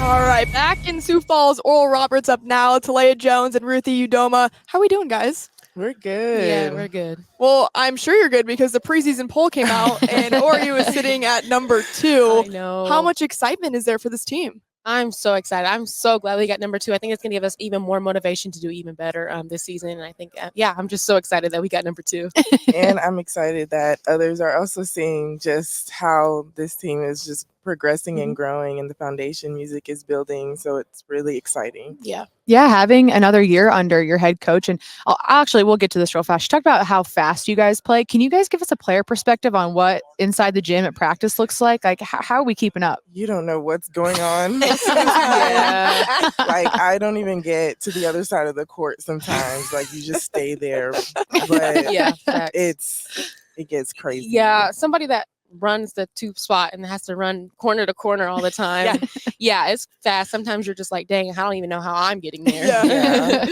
All right, back in Sioux Falls, Oral Roberts up now, Taleyah Jones and Ruthie Udoumoh. How are we doing, guys? We're Yeah, good. we're good. Well, I'm sure you're good because the preseason poll came out and ORU is sitting at number 2. I know. How much excitement is there for this team? I'm so excited. I'm so glad we got number 2. I think it's going to give us even more motivation to do even better this season. And I think, I'm just so excited that we got number 2. And I'm excited that others are also seeing just how this team is just progressing and growing and the foundation music is building. So it's really exciting. Yeah. Yeah, having another year under your head coach. And we'll get to this real fast. You talked about how fast you guys play. Can you guys give us a player perspective on what inside the gym at practice looks like? Like, how are we keeping up? You don't know what's going on. Yeah. Like, I don't even get to the other side of the court sometimes. Like, you just stay there. But Yeah. Facts. it gets crazy. Yeah. Somebody that runs the 2 spot and has to run corner to corner all the time. Yeah, it's fast. Sometimes you're just like, dang, I don't even know how I'm getting there. Yeah.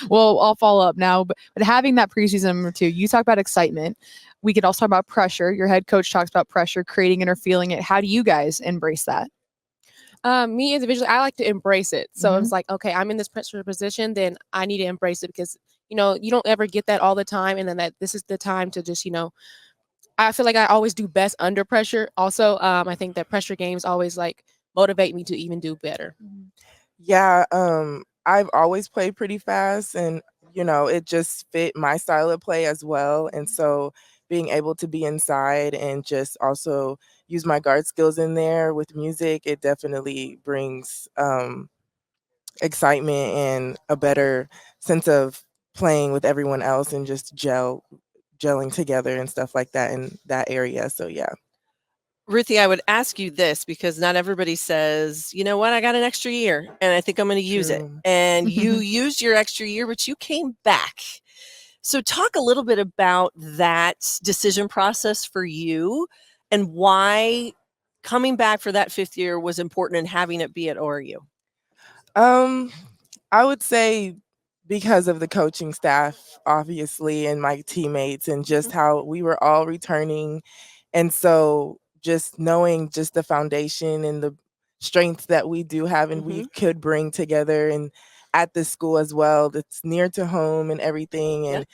Well, I'll follow up now. But having that preseason number 2, you talk about excitement. We could also talk about pressure. Your head coach talks about pressure, creating it or feeling it. How do you guys embrace that? Me individually, I like to embrace it. So it's like, okay, I'm in this pressure position, then I need to embrace it because, you don't ever get that all the time. And then this is the time to just, I feel like I always do best under pressure. Also, I think that pressure games always like motivate me to even do better. Yeah, I've always played pretty fast and it just fit my style of play as well. And so being able to be inside and just also use my guard skills in there with music, it definitely brings excitement and a better sense of playing with everyone else and just gelling together and stuff like that in that area. So yeah. Ruthie, I would ask you this because not everybody says, you know what, I got an extra year and I think I'm going to use it. True. And you used your extra year, but you came back. So talk a little bit about that decision process for you and why coming back for that 5th year was important and having it be at ORU. I would say because of the coaching staff, obviously, and my teammates and just how we were all returning. And so just knowing just the foundation and the strengths that we do have and we could bring together and at this school as well, that's near to home and everything. And,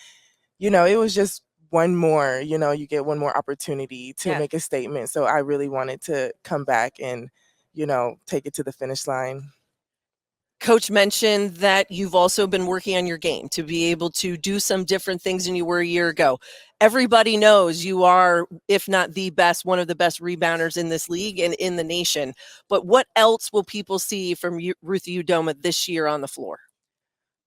it was just one more, you get one more opportunity to make a statement. So I really wanted to come back and, take it to the finish line. Coach mentioned that you've also been working on your game to be able to do some different things than you were a year ago. Everybody knows you are, if not the best, one of the best rebounders in this league and in the nation. But what else will people see from Ruthie Udoumoh this year on the floor?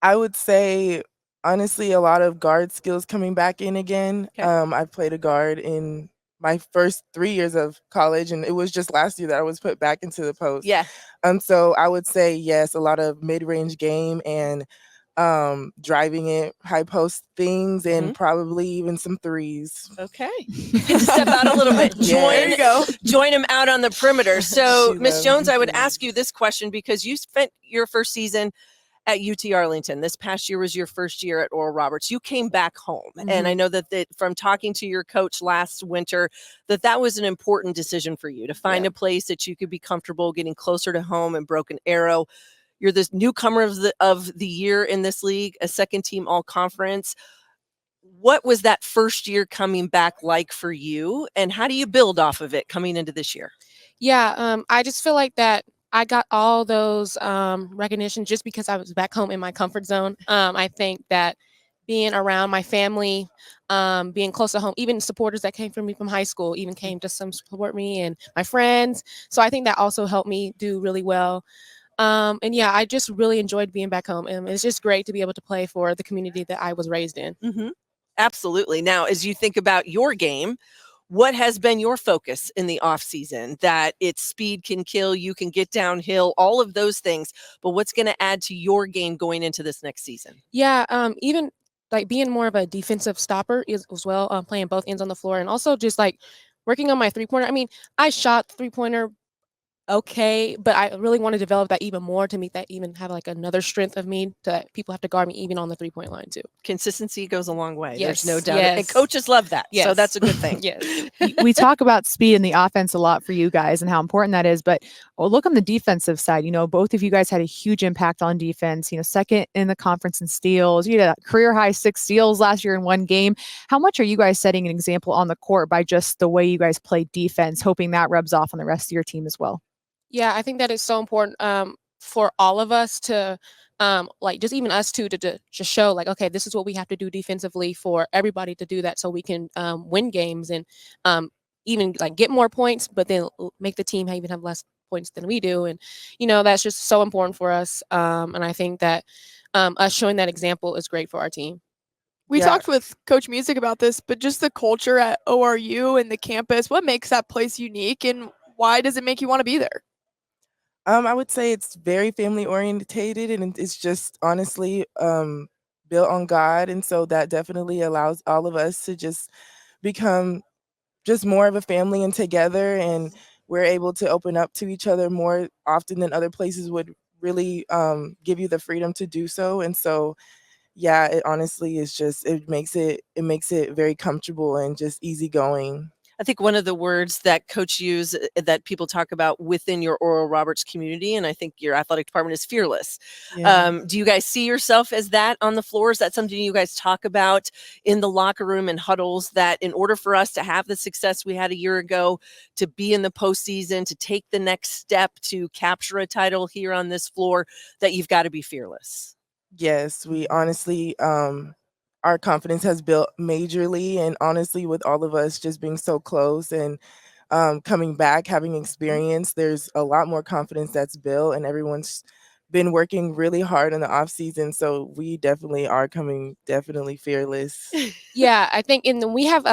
I would say, honestly, a lot of guard skills coming back in again. Okay. I played a guard in my first 3 years of college, and it was just last year that I was put back into the post. Yeah. So I would say, yes, a lot of mid-range game and driving it, high post things, and probably even some threes. Okay. Step out a little bit. There you go. Join him out on the perimeter. So, She Miss loves Jones, I would threes. ask you this question because you spent your first season at UT Arlington. This past year was your first year at Oral Roberts. You came back home. And I know that from talking to your coach last winter, that was an important decision for you to find a place that you could be comfortable getting closer to home in Broken Arrow. You're this newcomer of the year in this league, a second team all conference. What was that first year coming back like for you? And how do you build off of it coming into this year? Yeah, I just feel like that I got all those recognition just because I was back home in my comfort zone. I think that being around my family, being close to home, even supporters that came from me from high school, even came to support me and my friends. So I think that also helped me do really well. And yeah, I just really enjoyed being back home. And it's just great to be able to play for the community that I was raised in. Absolutely. Now, as you think about your game, what has been your focus in the off season? That its speed can kill, you can get downhill, all of those things. But what's going to add to your game going into this next season? Yeah, even like being more of a defensive stopper as well, playing both ends on the floor, and also just like working on my 3-pointer. I mean, I shot 3-pointer okay, but I really want to develop that even more to make that even have like another strength of me that people have to guard me even on the 3-point line too. Consistency goes a long way. There's no Yes, doubt. And yes. coaches love that. So Yes. that's a good thing. Yes. We talk about speed in the offense a lot for you guys and how important that is, but look on the defensive side. Both of you guys had a huge impact on defense. Second in the conference in steals. You had a career high 6 steals last year in one game. How much are you guys setting an example on the court by just the way you guys play defense, hoping that rubs off on the rest of your team as well? Yeah, I think that is so important for all of us to like just even us too to just show like, okay, this is what we have to do defensively for everybody to do that so we can win games and even like get more points, but then make the team even have less points than we do. And that's just so important for us. And I think that us showing that example is great for our team. We Yeah. talked with Coach Music about this, but just the culture at ORU and the campus, what makes that place unique and why does it make you want to be there? I would say it's very family orientated, and it's just honestly built on God, and so that definitely allows all of us to just become just more of a family and together, and we're able to open up to each other more often than other places would really give you the freedom to do so. And so yeah, it honestly is just it makes it very comfortable and just easygoing. I think one of the words that coach use that people talk about within your Oral Roberts community, and I think your athletic department is fearless. Yeah. Do you guys see yourself as that on the floor? Is that something you guys talk about in the locker room and huddles, that in order for us to have the success we had a year ago, to be in the postseason, to take the next step, to capture a title here on this floor, that you've got to be fearless? Yes, we honestly, our confidence has built majorly, and honestly, with all of us just being so close and coming back, having experience, there's a lot more confidence that's built, and everyone's been working really hard in the off season. So we definitely are coming definitely fearless. Yeah, I think we have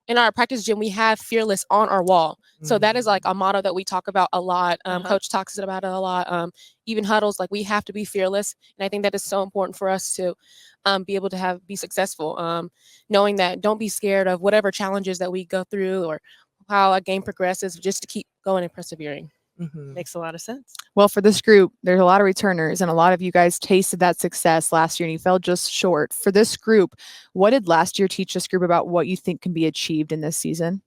in our practice gym we have fearless on our wall. So that is like a motto that we talk about a lot. Coach talks about it a lot. Even huddles, like we have to be fearless, and I think that is so important for us to be able to be successful. Knowing that don't be scared of whatever challenges that we go through or how a game progresses, just to keep going and persevering. Makes a lot of sense. Well, for this group, there's a lot of returners, and a lot of you guys tasted that success last year and you fell just short. For this group, what did last year teach this group about what you think can be achieved in this season?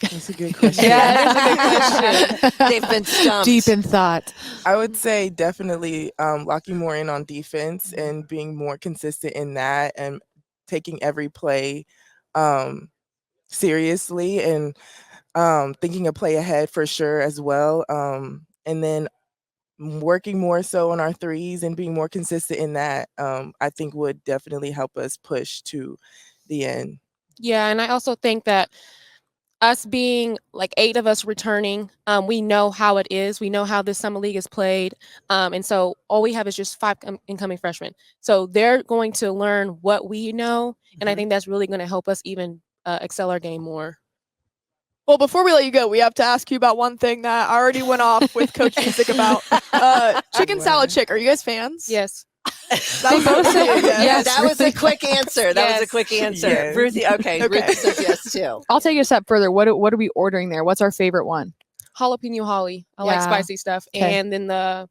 That's a good question. Yeah, that is a good question. They've been stumped. Deep in thought. I would say definitely locking more in on defense and being more consistent in that, and taking every play seriously, and thinking a play ahead for sure as well. And then working more so on our threes and being more consistent in that, I think would definitely help us push to the end. Yeah, and I also think that us being like 8 of us returning, we know how it is. We know how this summer league is played. And so all we have is just 5 incoming freshmen. So they're going to learn what we know. And I think that's really going to help us even excel our game more. Well, before we let you go, we have to ask you about one thing that I already went off with Coach Music about. Chicken salad chick. Are you guys fans? Yes. That was both say it, yes. Yeah, that was a quick answer. That was a quick answer. Yes. Ruthie, okay. Ruthie says yes too. I'll take it a step further. What are we ordering there? What's our favorite one? Jalapeno holly. I like Yeah. spicy stuff. Okay. And then I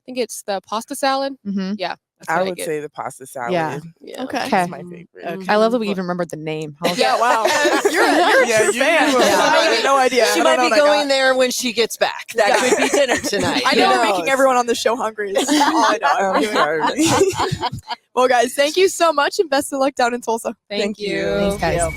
think it's the pasta salad. Mm-hmm. Yeah. That's I what would get. say the pasta salad. Yeah. Yeah. Okay. That's my favorite. I love that we even remembered the name. Yeah, wow. You're a Yeah, true you fan. do. I had no idea. She I might don't be know that going guy. there when she gets back. That could be dinner tonight. I know Who we're making knows? everyone on the show hungry. Is all I know. I'm I'm doing. sorry. Well, guys, thank you so much and best of luck down in Tulsa. Thank you. Thanks, guys.